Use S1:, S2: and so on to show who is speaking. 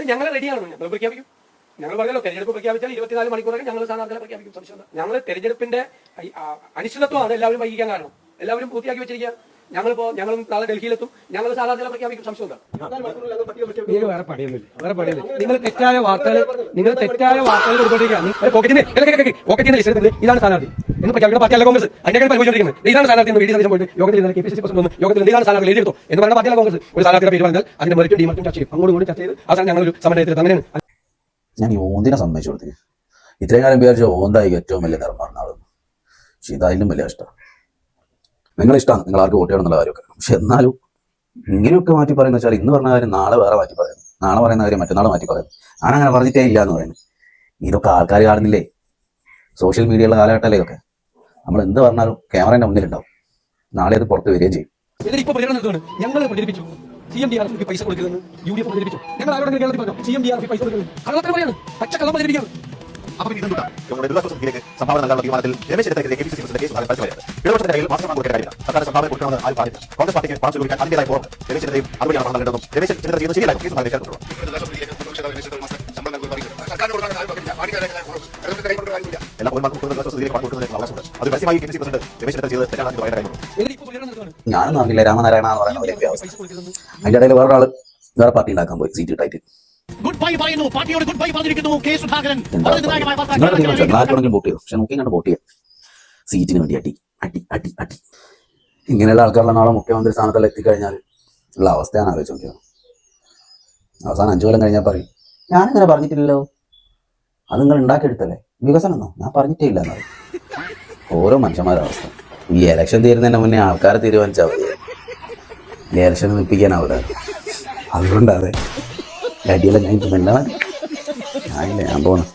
S1: അത് ഞങ്ങൾ റെഡിയാണ്, ഞങ്ങൾ പ്രഖ്യാപിക്കും. ഞങ്ങൾ പറഞ്ഞല്ലോ തെരഞ്ഞെടുപ്പ് പ്രഖ്യാപിച്ചാൽ 24 മണിക്കൂറൊക്കെ ഞങ്ങൾ സ്ഥാനാർത്ഥികളെ പ്രഖ്യാപിക്കും. സംശയം ഞങ്ങൾ തെരഞ്ഞെടുപ്പിന്റെ അനിശ്ചിതത്വമാണ് എല്ലാവരും വൈകിക്കാൻ കാരണം. എല്ലാവരും പൂർത്തിയാക്കി വെച്ചിരിക്കുക. ഞങ്ങളും നാളെ ഡൽഹിയിലെത്തും, ഞങ്ങൾ സ്ഥാനാർത്ഥികളെ പ്രഖ്യാപിക്കും. സംശയം
S2: വേറെ പണിയൊന്നുമില്ല. നിങ്ങൾ തെറ്റായ വാർത്തകൾ കൊടുത്തോണ്ടിരിക്കുകയാണ്. ഇതാണ് സ്ഥാനാർത്ഥി എന്ന് പ്രഖ്യാപിക്കുന്ന പാർട്ടിയല്ല കോൺഗ്രസ്. അതിന്റെ പരിശോധിക്കുന്നത് ഇതാണ് സ്ഥാനാർത്ഥി എന്ന് വീഡിയോ പോയിട്ട് യോഗത്തിൽ KPCC പ്രസിഡന്റ് യോഗത്തിൽ ഇതാണ് സ്ഥാനാർത്ഥി എഴുതിയെടുത്തു എന്ന് പറയുന്ന പാർട്ടിയല്ല കോൺഗ്രസ്. ഒരു സ്ഥാനാർത്ഥിയുടെ പേര് പറഞ്ഞാൽ അതിന്റെ മെറിറ്റും ഡിമെറിറ്റും ചർച്ച ചെയ്യും. അങ്ങോട്ട് ചർച്ച ചെയ്ത് അവസാനം ഞങ്ങളൊരു സമരത്തിൽ അങ്ങനെയാണ്.
S3: ഞാൻ ഈ ഓന്തിനെ സമ്മതിച്ചു കൊടുത്തു. ഇത്രയും കാലം വിചാരിച്ച ഓന്തായി ഏറ്റവും വലിയ ധർമ്മമാണ് ആളെന്ന്. പക്ഷെ ഇതായാലും വലിയ ഇഷ്ടമാണ്. നിങ്ങളിഷ്ടമാണ്, നിങ്ങൾ ആർക്ക് വോട്ട് ചെയ്യണം എന്നുള്ള കാര്യമൊക്കെ. പക്ഷെ എന്നാലും ഇങ്ങനെയൊക്കെ മാറ്റി പറയുന്ന വെച്ചാൽ ഇന്ന് പറഞ്ഞ കാര്യം നാളെ വേറെ മാറ്റി പറയുന്നു, നാളെ പറയുന്ന കാര്യം മറ്റന്നാൾ മാറ്റി പറയുന്നു. ഞാനങ്ങനെ പറഞ്ഞിട്ടേ ഇല്ല എന്ന് പറയുന്നത്. ഇതൊക്കെ ആൾക്കാർ കാണുന്നില്ലേ? സോഷ്യൽ മീഡിയയുള്ള കാലഘട്ടമല്ലേ ഇതൊക്കെ. നമ്മൾ എന്ത് പറഞ്ഞാലും ക്യാമറേൻ്റെ മുന്നിലുണ്ടാവും. നാളെ അത് പുറത്ത് വരികയും ചെയ്യും.
S1: ഞങ്ങൾ പ്രചരിപ്പിച്ചു CMDR പൈസ കൊടുക്കുന്നത് UDF പ്രചരിപ്പിച്ചു. ഞങ്ങൾ ആരോടെ കേരളത്തിൽ പറഞ്ഞു CMDR പൈസ കൊടുക്കുന്നത് കള്ളത്തരം പറയാണ്, പച്ചക്കള്ളം പ്രചരിപ്പിക്കുകയാണ്.
S4: സംഭാവന നൽകാനുള്ള തീരുമാനത്തിൽ രമേശ് ചെന്നിത്തലയ്ക്കെതിരെ KPCC പ്രസിഡന്റ് കേസ് പരാതിയാണ്. ഇടതുപക്ഷത്തിന്റെ കയ്യിൽ മാസം കൊടുക്കേണ്ട കാര്യമില്ല. സർക്കാർ സംഭാവന കൊടുക്കണമെന്ന് ആരും പറഞ്ഞില്ല. കോൺഗ്രസ് പാർട്ടിക്ക് പണം സ്വീകരിക്കാൻ അതിന്റേതായ ഫോർം രമേശ് ചെന്നിത്തലയും അതുവഴിയാണ് പണം നൽകേണ്ടതും രമേശ് ചെന്നിത്തല ചെയ്യുന്നത് ശരിയല്ല കേസ് ചേർത്തിട്ടുള്ളൂ. എല്ലാ പൗരന്മാർക്കും പണം കൊടുക്കുന്നതിനുള്ള അവകാശമുണ്ട്. അത് പരസ്യമായി KPCC പ്രസിഡന്റ് രമേശ് ചെന്നിത്തല ചെയ്ത് തെറ്റാണെന്ന് പറയുന്ന കാര്യമുള്ളൂ.
S3: ഞാനൊന്നും അറിയില്ല രാമനാരായണ എന്ന് പറയുന്ന പോലെ അവസ്ഥ. അതിന്റെ ഇടയിൽ വേറൊരാൾ വേറെ പാർട്ടി ഉണ്ടാക്കാൻ പോയി സീറ്റ് കിട്ടായിട്ട്. ആർക്കെങ്കിലും വോട്ട് ചെയ്തു, പക്ഷെ നോക്കി കണ്ട് വോട്ട് ചെയ്യാം. സീറ്റിന് വേണ്ടി അടി അടി അടി അടി. ഇങ്ങനെയുള്ള ആൾക്കാരുടെ നാളെ മുഖ്യമന്ത്രി സ്ഥാനത്തെല്ലാം എത്തിക്കഴിഞ്ഞാൽ ഉള്ള അവസ്ഥയാണ് ആലോചിച്ച് നോക്കിയത്. അവസാനം 5 കൊല്ലം കഴിഞ്ഞാൽ പറയും ഞാനിങ്ങനെ പറഞ്ഞിട്ടില്ലല്ലോ, അത് നിങ്ങൾ ഉണ്ടാക്കിയെടുത്തല്ലേ വികസനം എന്നോ ഞാൻ പറഞ്ഞിട്ടേ ഇല്ല എന്നറിയും. ഓരോ മനുഷ്യന്മാരുടെ അവസ്ഥ. ഈ ഇലക്ഷൻ തീരുന്നതിന് മുന്നേ ആൾക്കാരെ തീരുമാനിച്ചാൽ മതി. ഈ ഇലക്ഷൻ നിൽപ്പിക്കാനാവില്ല. അതുകൊണ്ടതെ അടിയെല്ലാം ഞാൻ ഇപ്പം എന്നാ ഞാൻ പോകണം.